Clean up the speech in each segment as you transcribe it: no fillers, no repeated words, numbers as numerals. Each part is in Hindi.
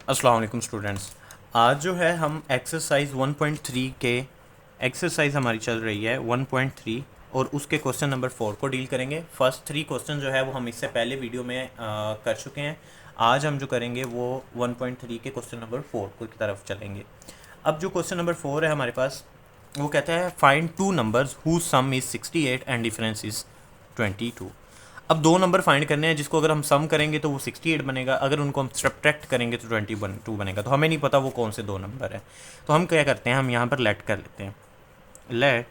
अस्सलाम वालेकुम स्टूडेंट्स। आज जो है हम एक्सरसाइज 1.3 के एक्सरसाइज हमारी चल रही है 1.3 और उसके क्वेश्चन नंबर 4 को डील करेंगे। फर्स्ट 3 क्वेश्चन जो है वो हम इससे पहले वीडियो में कर चुके हैं। आज हम जो करेंगे वो 1.3 के क्वेश्चन नंबर 4 की तरफ चलेंगे। अब जो क्वेश्चन नंबर 4 है हमारे पास, वो कहता है find two numbers whose sum is 68 and difference is 22। अब दो नंबर फाइंड करने हैं जिसको अगर हम सम करेंगे तो वो 68 बनेगा, अगर उनको हम सब्ट्रैक्ट करेंगे तो 22 बनेगा। तो हमें नहीं पता वो कौन से दो नंबर है, तो हम क्या करते हैं, हम यहाँ पर लेट कर लेते हैं। लेट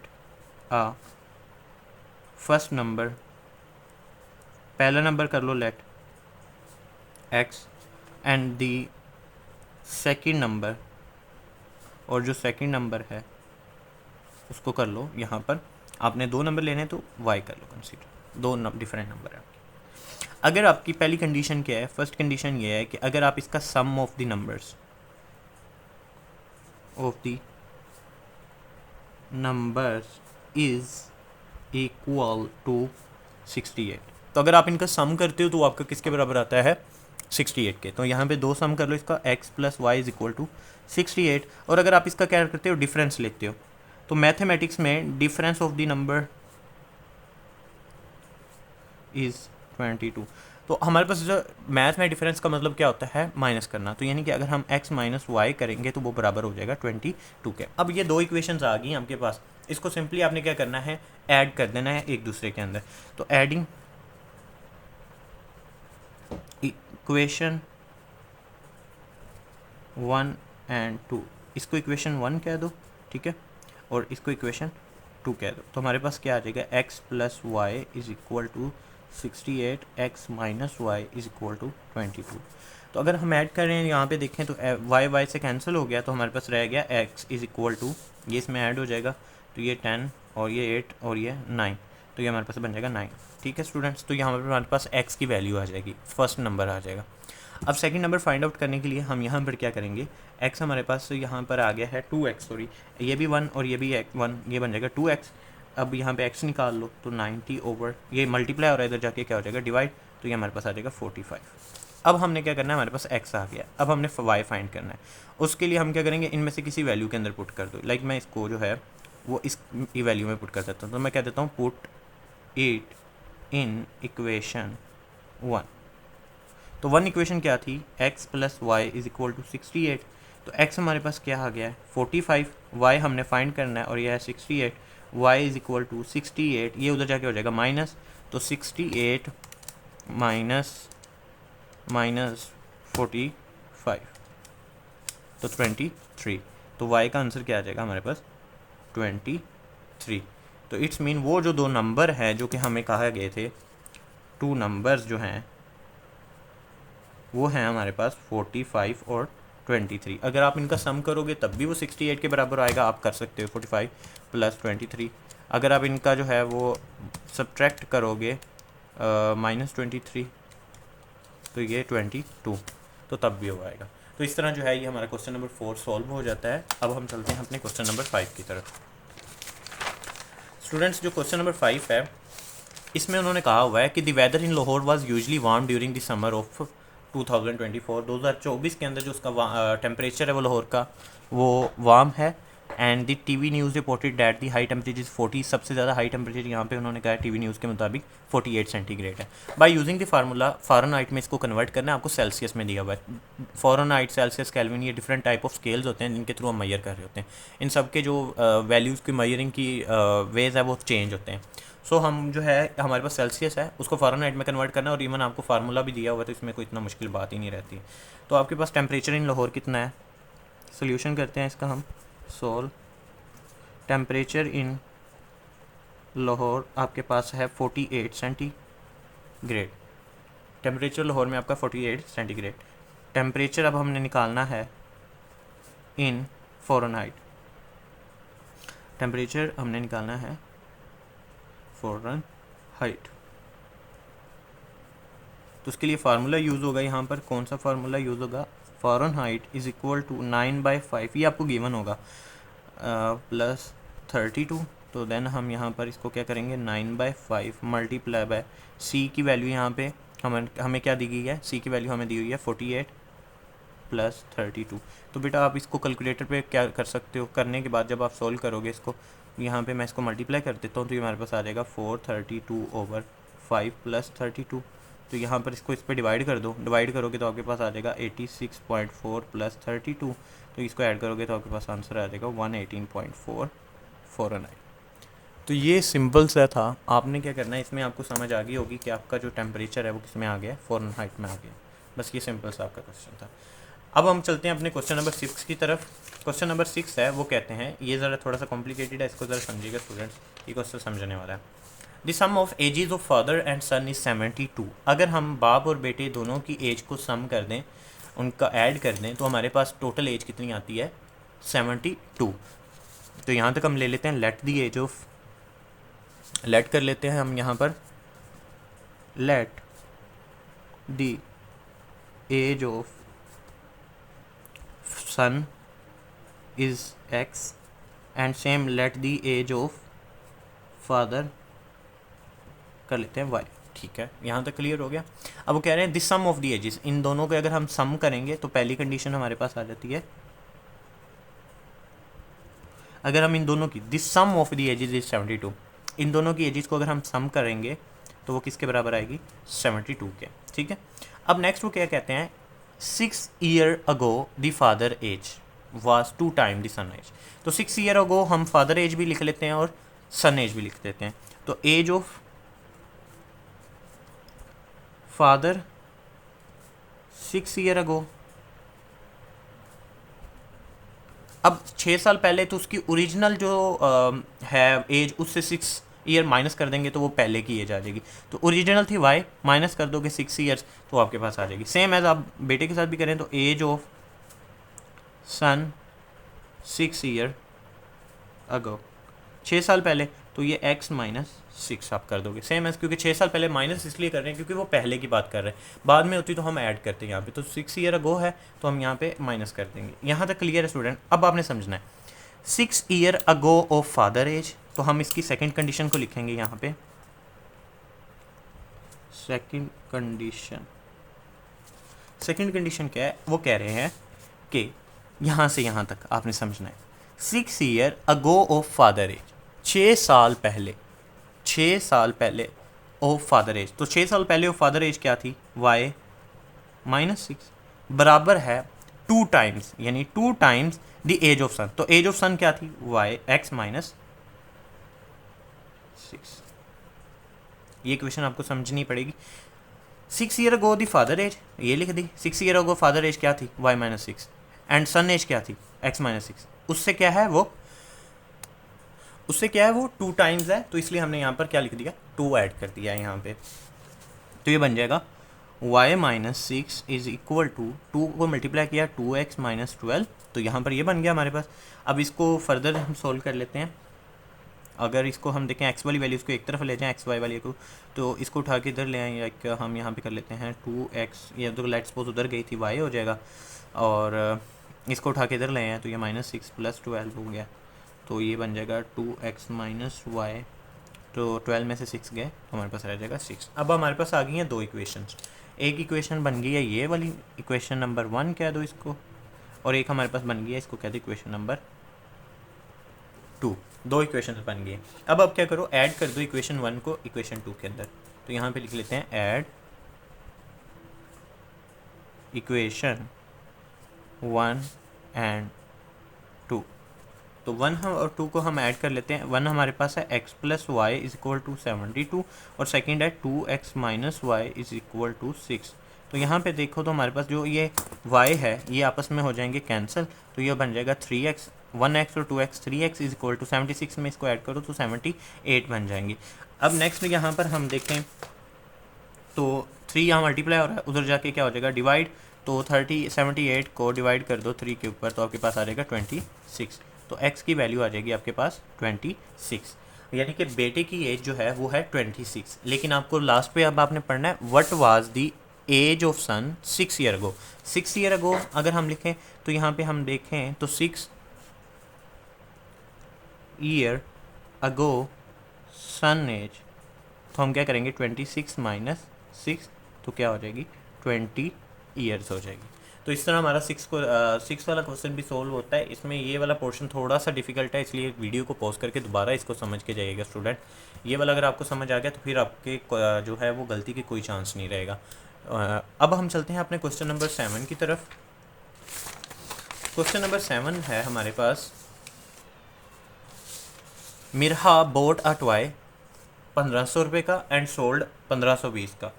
आ फर्स्ट नंबर, पहला नंबर कर लो let x, and the second number, और जो सेकेंड नंबर है उसको कर लो यहाँ पर, आपने दो नंबर लेने तो वाई कर लो कंसीडर, दो डिफरेंट नंबर है। अगर आपकी पहली कंडीशन क्या है, फर्स्ट कंडीशन ये है कि अगर आप इसका sum of the numbers is equal to 68, तो अगर आप इनका सम करते हो तो आपका किसके बराबर आता है, 68 के। तो यहाँ पे दो सम कर लो इसका, x plus Y is equal to 68। और अगर आप इसका क्या करते हो, डिफरेंस लेते हो, तो मैथमेटिक्स में difference of the number is 22। तो हमारे पास जो मैथ में डिफरेंस का मतलब क्या होता है, माइनस करना। तो यानी कि अगर हम x माइनस वाई करेंगे तो वो बराबर हो जाएगा 22 के। अब ये दो इक्वेशंस आ गई आपके पास, इसको सिंपली आपने क्या करना है, ऐड कर देना है एक दूसरे के अंदर। तो एडिंग इक्वेशन 1 एंड 2, इसको इक्वेशन 1 कह दो, ठीक है, और इसको इक्वेशन 2 कह दो। तो हमारे पास क्या आ जाएगा, x plus Y is equal to 68, x minus Y is equal to 22। तो अगर हम ऐड करें यहाँ पे देखें तो y से कैंसिल हो गया, तो हमारे पास रह गया x इज इक्वल टू, ये इसमें ऐड हो जाएगा, तो ये 10 और ये 8 और ये 9, तो ये हमारे पास बन जाएगा 9। ठीक है स्टूडेंट्स, तो यहाँ पर हमारे पास x की वैल्यू आ जाएगी, फर्स्ट नंबर आ जाएगा। अब सेकंड नंबर फाइंड आउट करने के लिए हम यहाँ पर क्या करेंगे, x हमारे पास यहाँ पर आ गया है 2x, सॉरी ये भी 1 और ये भी 1, ये बन जाएगा 2x। अब यहाँ पे x निकाल लो, तो 90 ओवर, ये मल्टीप्लाई और इधर जाके क्या हो जाएगा, डिवाइड, तो ये हमारे पास आ जाएगा 45। अब हमने क्या करना है, हमारे पास x आ गया, अब हमने y फाइंड करना है। उसके लिए हम क्या करेंगे, इनमें से किसी वैल्यू के अंदर पुट कर दो। लाइक मैं इसको जो है वो इस वैल्यू में पुट कर देता हूँ, तो मैं कह देता हूँ पुट इट इन इक्वेशन 1। तो 1 इक्वेशन क्या थी, x plus Y is equal to 68। तो x हमारे पास क्या आ गया है 45, y हमने फाइंड करना है और यह है 68, y इज इक्वल टू 68, ये उधर जाके हो जाएगा माइनस, तो 68 माइनस 45, तो 23। तो y का आंसर क्या आ जाएगा हमारे पास 23। तो इट्स मीन वो जो दो नंबर हैं जो कि हमें कहा गए थे, टू नंबर्स जो हैं वो हैं हमारे पास 45 और 23। अगर आप इनका सम करोगे तब भी वो 68 के बराबर आएगा, आप कर सकते हो 45 प्लस 23। अगर आप इनका जो है वो सब्ट्रैक्ट करोगे -23, तो ये 22, तो तब भी हो आएगा। तो इस तरह जो है ये हमारा क्वेश्चन नंबर 4 सॉल्व हो जाता है। अब हम चलते हैं अपने क्वेश्चन नंबर 5 की तरफ। स्टूडेंट्स, जो क्वेश्चन नंबर 5 है इसमें उन्होंने कहा हुआ है कि the weather in Lahore was usually warm during the summer of 2024 के अंदर जो उसका टेम्परेचर है वो लाहौर का वो वार्म है। And the TV news reported that the high temperature is 40, सबसे ज़्यादा हाई टेम्परेचर यहाँ पे उन्होंने कहा है टीवी न्यूज़ के मुताबिक 48 सेंटीग्रेड है। By using the formula Fahrenheit में इसको कन्वर्ट करना है, आपको सेल्सियस में दिया हुआ है। फ़ारेनहाइट, सेल्सियस, केल्विन, ये डिफरेंट टाइप ऑफ स्केल्स होते हैं जिनके थ्रू हम मैयर कर रहे होते हैं। इन सब के जो वैल्यूज़ की मैयरिंग की वेज है वो चेंज होते हैं। सो हम जो है हमारे पास सेल्सियस है, उसको फ़ारेनहाइट में कन्वर्ट करना है, और इवन आपको फार्मूला भी दिया हुआ है, तो इसमें कोई इतना मुश्किल बात ही नहीं रहती। तो आपके पास टेम्परेचर इन लाहौर कितना है, सोल्यूशन करते हैं इसका हम। सोल्व टेम्परेचर इन लाहौर आपके पास है 48 सेंटीग्रेड। टेम्परेचर लाहौर में आपका 48 सेंटीग्रेड। टेम्परेचर अब हमने निकालना है इन फ़ारेनहाइट, टेम्परेचर हमने निकालना है फ़ारेनहाइट। तो उसके लिए फार्मूला यूज़ होगा, यहाँ पर कौन सा फार्मूला यूज़ होगा, फ़ारेनहाइट इज़ इक्वल टू 9/5, ये आपको गिवन होगा, प्लस 32। तो देन हम यहाँ पर इसको क्या करेंगे, 9/5 मल्टीप्लाई बाय सी की वैल्यू यहाँ पे हमें क्या दी गई है, सी की वैल्यू हमें दी हुई है 48, प्लस 32। तो बेटा आप इसको कैलकुलेटर पे क्या कर सकते हो, करने के बाद जब आप सॉल्व करोगे इसको, यहाँ पे मैं इसको मल्टीप्लाई कर देता हूँ तो ये हमारे पास आ जाएगा 432/5 प्लस 32। तो यहाँ पर इसको इस पर डिवाइड कर दो, डिवाइड करोगे तो आपके पास आ जाएगा 86.4 प्लस 32। तो इसको ऐड करोगे तो आपके पास आंसर आ जाएगा 118.449। तो ये सिंपल सा था। आपने क्या करना है, इसमें आपको समझ आ गई होगी कि आपका जो टेम्परेचर है वो किस में आ गया है, फ़ारेनहाइट में आ गया। बस ये सिंपल सा आपका क्वेश्चन था। अब हम चलते हैं अपने क्वेश्चन नंबर 6 की तरफ। क्वेश्चन नंबर 6 है, वो कहते हैं, ये ज़रा थोड़ा सा कॉम्प्लिकेटेड है, इसको ज़रा समझिएगा स्टूडेंट्स, ये क्वेश्चन समझने वाला है। The sum of ages of father and son is 72। अगर हम बाप और बेटे दोनों की एज को सम कर दें, उनका ऐड कर दें, तो हमारे पास टोटल एज कितनी आती है, 72। तो यहाँ तक हम ले लेते हैं let the age of, let कर लेते हैं हम यहाँ पर, let the age of son is x and same let the age of father कर लेते हैं y। ठीक है, यहाँ तक क्लियर हो गया। अब वो कह रहे हैं this sum of the ages, इन दोनों को अगर हम सम करेंगे तो पहली कंडीशन हमारे पास आ जाती है, अगर हम इन दोनों की this sum of the ages is 72, इन दोनों की एजेस को अगर हम सम करेंगे तो वो किसके बराबर आएगी, 72 के। ठीक है, अब नेक्स्ट वो क्या कहते हैं, 6 year ago the father age was 2 time the son age. तो 6 ईयर अगो हम फादर एज भी लिख लेते हैं और सन एज भी लिख देते हैं। तो age of father 6 year ago, अब 6 साल पहले तो उसकी ओरिजिनल जो है एज, उससे 6 ईयर माइनस कर देंगे तो वो पहले की एज आ जाएगी। तो ओरिजिनल थी y, माइनस कर दोगे 6 ईयर्स तो आपके पास आ जाएगी। सेम एज आप बेटे के साथ भी करें तो age of son 6 year ago, 6 साल पहले, तो ये x माइनस 6 आप कर दोगे। सेम एज, क्योंकि 6 साल पहले माइनस इसलिए कर रहे हैं क्योंकि वो पहले की बात कर रहे हैं, बाद में होती तो हम ऐड करते हैं यहाँ पे। तो 6 ईयर अगो है तो हम यहाँ पे माइनस कर देंगे। यहाँ तक क्लियर है स्टूडेंट। अब आपने समझना है 6 year ago of father age, तो हम इसकी सेकंड कंडीशन को लिखेंगे यहाँ पे, सेकंड कंडीशन क्या है, वो कह रहे हैं कि यहाँ से यहाँ तक आपने समझना है 6 year ago of father age, 6 साल पहले ऑफ फादर एज। तो 6 साल पहले ऑफ फादर एज क्या थी, y माइनस 6 बराबर है 2 टाइम्स, यानी 2 टाइम्स द एज ऑफ सन। तो एज ऑफ सन क्या थी, y x माइनस 6। ये क्वेश्चन आपको समझनी पड़ेगी। 6 year ago the father age, ये लिख दी, 6 ईयर अगो फादर एज क्या थी, y minus 6, and son age क्या थी, x माइनस 6। उससे क्या है वो 2 टाइम्स है, तो इसलिए हमने यहाँ पर क्या लिख दिया, 2 ऐड कर दिया है यहाँ पे। तो ये बन जाएगा y minus 6 is equal to 2 को मल्टीप्लाई किया 2x माइनस 12। तो यहाँ पर ये बन गया हमारे पास। अब इसको फर्दर हम सोल्व कर लेते हैं। अगर इसको हम देखें x वाली वैल्यूज़ को एक तरफ ले जाएं, xy वाली को, तो इसको उठा के इधर ले आएँ, या हम यहाँ पे कर लेते हैं 2x, ये तो लेट्स सपोज उधर गई थी y हो जाएगा, और इसको उठा के इधर ले आए तो ये माइनस 6 प्लस 12 हो गया। तो ये बन जाएगा 2x माइनस वाई, तो 12 में से 6 गए तो हमारे पास रह जाएगा 6। अब हमारे पास आ गई हैं 2 इक्वेशंस। एक इक्वेशन बन गई है ये वाली, इक्वेशन नंबर 1 कह दो इसको, और एक हमारे पास बन गई है, इसको कह दो इक्वेशन नंबर 2। 2 इक्वेशन बन गई। अब क्या करो, ऐड कर दो इक्वेशन 1 को इक्वेशन 2 के अंदर। तो यहाँ पे लिख लेते हैं ऐड इक्वेशन 1 एंड 2। तो 1 और 2 को हम ऐड कर लेते हैं। 1 हमारे पास है x plus Y is equal to 72, और सेकेंड है 2x minus Y is equal to 6। तो यहाँ पे देखो तो हमारे पास जो ये y है ये आपस में हो जाएंगे कैंसिल, तो ये बन जाएगा 3x, 1x और 2x, 3x is equal to 76 में इसको ऐड करो तो 78 बन जाएंगे। अब नेक्स्ट यहाँ पर हम देखें तो 3 यहाँ मल्टीप्लाई हो रहा है, उधर जाके क्या हो जाएगा डिवाइड, तो 78 को डिवाइड कर दो 3 के ऊपर तो आपके पास आ जाएगा 26। तो x की वैल्यू आ जाएगी आपके पास 26, यानी कि बेटे की एज जो है वो है 26। लेकिन आपको लास्ट पे अब आपने पढ़ना है what was the age of son 6 year ago. 6 year ago अगर हम लिखें तो यहाँ पे हम देखें तो 6 ईयर अगो सन एज, तो हम क्या करेंगे 26 माइनस 6, तो क्या हो जाएगी 20 ईयर्स हो जाएगी। तो इस तरह हमारा सिक्स वाला क्वेश्चन भी सोल्व होता है। इसमें ये वाला पोर्शन थोड़ा सा डिफिकल्ट है, इसलिए वीडियो को पॉज करके दोबारा इसको समझ के जाइएगा स्टूडेंट। ये वाला अगर आपको समझ आ गया तो फिर आपके जो है वो गलती की कोई चांस नहीं रहेगा। अब हम चलते हैं अपने क्वेश्चन नंबर 7 की तरफ। क्वेश्चन नंबर 7 है हमारे पास, मिरहा बोट अ टॉय 1500 रुपये का एंड सोल्ड 1520 का।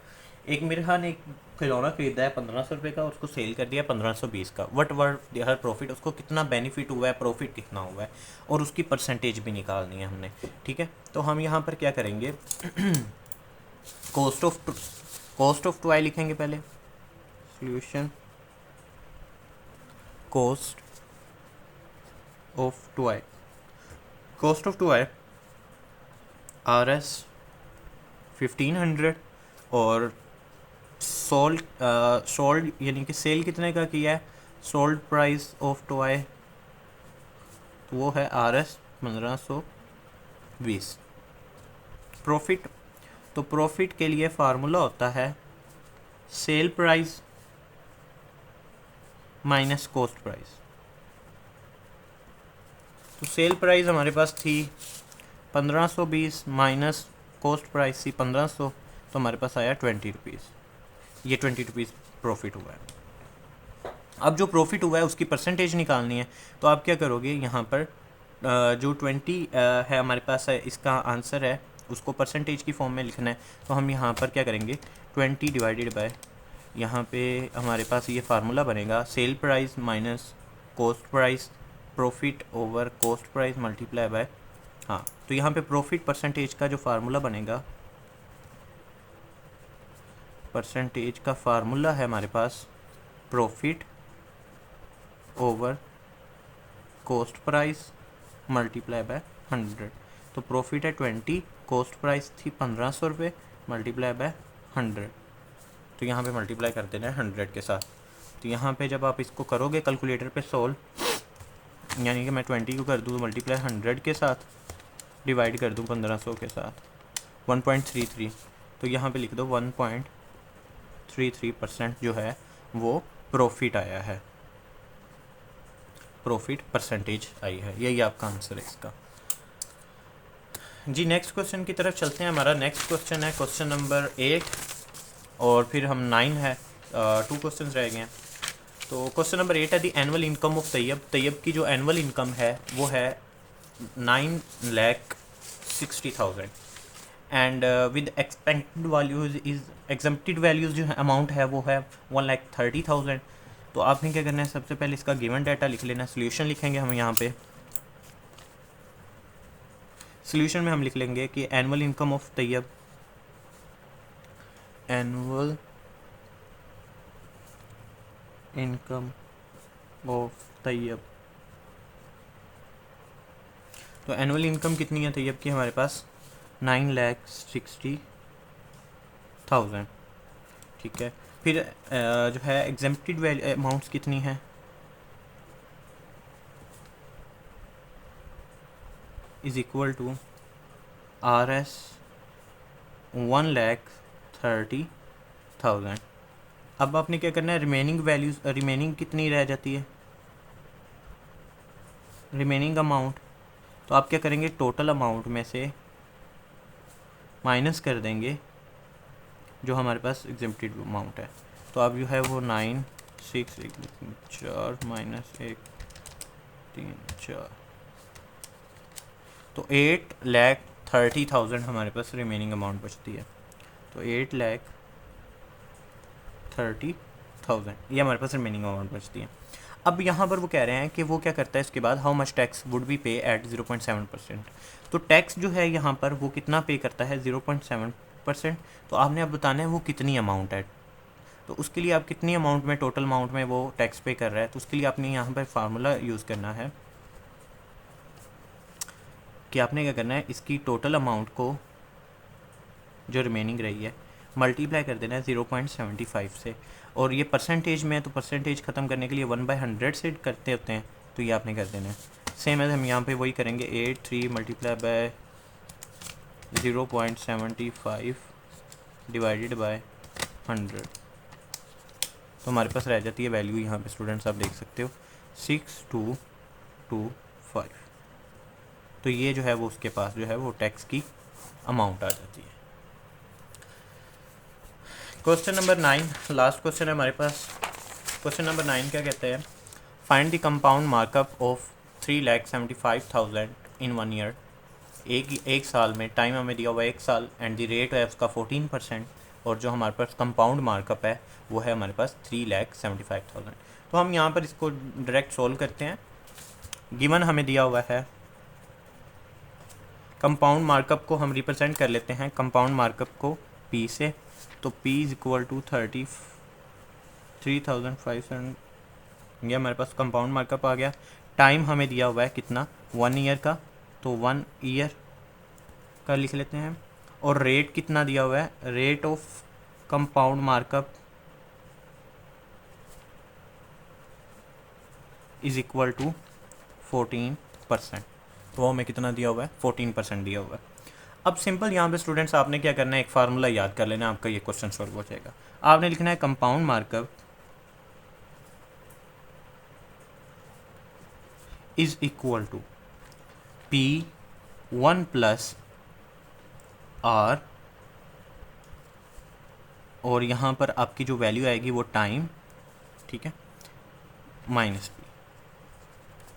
एक मिरहा ने एक खिलौना खरीदा है 1500 रुपये का, उसको सेल कर दिया 1520 का। वट वर हर प्रॉफिट, उसको कितना बेनिफिट हुआ है, प्रॉफिट कितना हुआ है, और उसकी परसेंटेज भी निकालनी है हमने। ठीक है, तो हम यहाँ पर क्या करेंगे, कॉस्ट ऑफ टॉय लिखेंगे पहले। Solution cost of toy, cost of toy RS 1500 और सोल्ड यानी कि सेल कितने का किया है, सोल्ड प्राइस ऑफ टॉय तो वो है RS 1520। प्रॉफिट, तो प्रॉफिट के लिए फार्मूला होता है sale price minus cost price. तो सेल प्राइस हमारे पास थी 1520 माइनस कॉस्ट प्राइस थी 1500, तो हमारे पास आया 20 रुपीज़। ये 20 रुपीज़ प्रॉफिट हुआ है। अब जो प्रॉफिट हुआ है उसकी परसेंटेज निकालनी है, तो आप क्या करोगे, यहाँ पर जो 20 है हमारे पास है, इसका आंसर है, उसको परसेंटेज की फॉर्म में लिखना है। तो हम यहाँ पर क्या करेंगे, 20 डिवाइडेड बाय, यहाँ पे हमारे पास ये फार्मूला बनेगा sale price minus cost price, profit over cost price multiply bye, हाँ, तो यहाँ पे प्रॉफिट परसेंटेज का जो फार्मूला बनेगा, परसेंटेज का फार्मूला है हमारे पास profit over cost price multiply by 100। तो प्रॉफिट है 20, कॉस्ट प्राइस थी 1500 रुपये, मल्टीप्लाई बाय 100, तो यहाँ पे मल्टीप्लाई कर देना है 100 के साथ। तो यहाँ पे जब आप इसको करोगे कैलकुलेटर पे सोल्व, यानी कि मैं 20 को कर दूँ मल्टीप्लाई 100 के साथ, डिवाइड कर दूँ 1500 के साथ 1.33, तो यहाँ पे लिख दो 1.33% जो है वो प्रॉफिट आया है, प्रॉफिट परसेंटेज आई है। यही आपका आंसर है इसका जी। नेक्स्ट क्वेश्चन की तरफ चलते हैं। हमारा नेक्स्ट क्वेश्चन है क्वेश्चन नंबर 8 और फिर हम 9 है, 2 क्वेश्चन रह गए हैं। तो क्वेश्चन नंबर 8 है the annual income of Tayyab. Tayyab की जो एनुअल इनकम है वो है 9,60,000 and with expected values is, exempted values जो है अमाउंट है वो है 1,30,000। तो आपने क्या करना है, सबसे पहले इसका गिवन डाटा लिख लेना। सोल्यूशन लिखेंगे हम यहाँ पे, सोल्यूशन में हम लिख लेंगे कि annual income of Tayyab, annual income of Tayyab, तो एनुअल इनकम कितनी है तैयब की हमारे पास 9,60,000। ठीक है, फिर जो है एग्जेम्प्टेड वैल्यू अमाउंट्स कितनी है, इज इक्वल टू RS 1,30,000। अब आपने क्या करना है, रिमेनिंग वैल्यूज, रिमेनिंग कितनी रह जाती है, रिमेनिंग अमाउंट, तो आप क्या करेंगे, टोटल अमाउंट में से माइनस कर देंगे जो हमारे पास एग्जेम्प्टेड अमाउंट है। तो अब जो है वो 9,6,4 माइनस 1,3,4, तो 8,30,000 हमारे पास रिमेनिंग अमाउंट बचती है। तो 8,30,000 ये हमारे पास रिमेनिंग अमाउंट बचती है। अब यहाँ पर वो कह रहे हैं कि वो क्या करता है इसके बाद, how much tax would be पे एट 0.7%। तो टैक्स जो है यहाँ पर वो कितना पे करता है 0.7%। तो आपने अब बताना है वो कितनी अमाउंट है, तो उसके लिए आप कितनी अमाउंट में, टोटल अमाउंट में वो टैक्स पे कर रहा है, तो उसके लिए आपने यहाँ पर फार्मूला यूज़ करना है कि आपने क्या करना है, इसकी टोटल अमाउंट को जो रिमेनिंग रही है मल्टीप्लाई कर देना है 0.75 से, और ये परसेंटेज में है तो परसेंटेज ख़त्म करने के लिए 1/100 से करते होते हैं, तो ये आपने कर देना है। सेम है हम यहाँ पे वही करेंगे, 83 मल्टीप्लाई बाय 0.75 डिवाइडेड बाय 100। तो हमारे पास रह जाती है वैल्यू यहाँ पे स्टूडेंट्स आप देख सकते हो 6225। तो ये जो है वो उसके पास जो है वो टैक्स की अमाउंट आ जाती है। क्वेश्चन नंबर 9 लास्ट क्वेश्चन है हमारे पास। क्वेश्चन नंबर 9 क्या कहते हैं, find the compound markup of 3,75,000 in 1 year. एक साल में टाइम हमें दिया हुआ है 1 साल एंड द रेट है उसका 14%, और जो हमारे पास कंपाउंड मार्कअप है वो है हमारे पास 3,75,000। तो हम यहाँ पर इसको डायरेक्ट सोल्व करते हैं। गिवन हमें दिया हुआ है कंपाउंड मार्कअप को हम रिप्रेजेंट कर लेते हैं कंपाउंड मार्कअप को P से। तो P इज इक्वल टू 33,500, ये हमारे पास कंपाउंड मार्कअप आ गया। टाइम हमें दिया हुआ है कितना, 1 ईयर का, तो 1 ईयर का लिख लेते हैं। और रेट कितना दिया हुआ है, rate of compound markup is equal to 14%। तो वो हमें कितना दिया हुआ है, 14% दिया हुआ है। अब सिंपल यहाँ पे स्टूडेंट्स आपने क्या करना है, एक फार्मूला याद कर लेना, आपका ये क्वेश्चन सॉल्व हो जाएगा। आपने लिखना है compound markup is equal to P1 plus R, और यहाँ पर आपकी जो वैल्यू आएगी वो टाइम, ठीक है, माइनस P।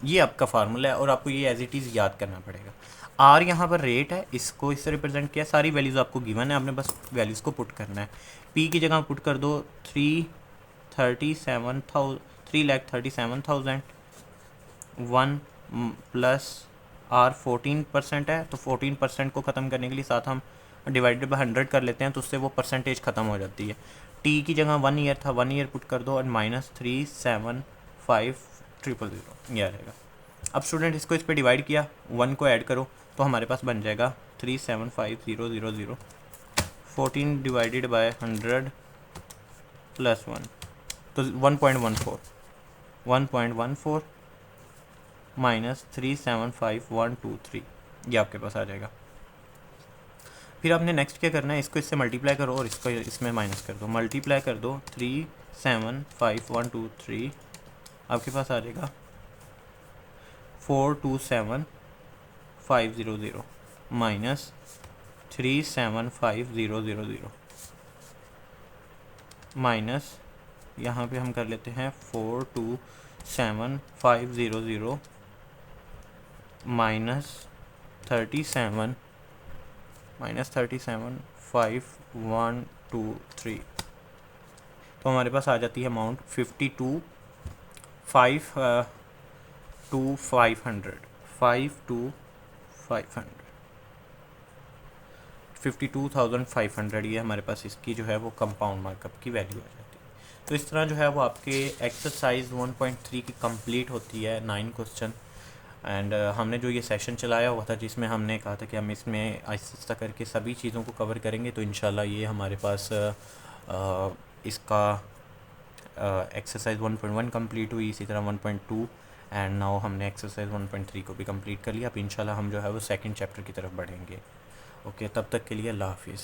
ये आपका फार्मूला है और आपको ये एज इट इज़ याद करना पड़ेगा। आर यहाँ पर रेट है, इसको इससे रिप्रेजेंट किया, सारी वैल्यूज़ आपको गिवन है, आपने बस वैल्यूज़ को पुट करना है। पी की जगह पुट कर दो 3,37,000 1 प्लस आर 14% है, तो 14% को ख़त्म करने के लिए साथ हम डिवाइडेड बाय 100 कर लेते हैं, तो उससे वो परसेंटेज ख़त्म हो जाती है। टी की जगह 1 ईयर था, 1 ईयर पुट कर दो और -375,000 ये आ जाएगा। अब स्टूडेंट इसको इस पर डिवाइड किया, 1 को ऐड करो तो हमारे पास बन जाएगा 375,000, 14 डिवाइडेड बाय 100 प्लस 1, तो 1.14 माइनस 375,123 ये आपके पास आ जाएगा। फिर आपने नेक्स्ट क्या करना है, इसको इससे मल्टीप्लाई करो और इसको इसमें माइनस कर दो, मल्टीप्लाई कर दो 375,123 आपके पास आ जाएगा 427,500 माइनस 375,000 माइनस यहाँ पे हम कर लेते हैं 427,500 -37,523, तो हमारे पास आ जाती है अमाउंट 52,500 52,500 ये हमारे पास इसकी जो है वो कंपाउंड मार्कअप की वैल्यू आ जाती है। तो इस तरह जो है वो आपके एक्सरसाइज 1.3 की कंप्लीट होती है 9 क्वेश्चन। एंड हमने जो ये सेशन चलाया हुआ था जिसमें हमने कहा था कि हम इसमें आहिस्ता करके सभी चीज़ों को कवर करेंगे, तो इंशाल्लाह ये हमारे पास इसका एक्सरसाइज 1.1 कंप्लीट हुई, इसी तरह 1.2 एंड नाउ हमने एक्सरसाइज 1.3 को भी कंप्लीट कर लिया। अब इंशाल्लाह हम जो है वो सेकंड चैप्टर की तरफ बढ़ेंगे। ओके, तब तक के लिए अल्लाह हाफिज़।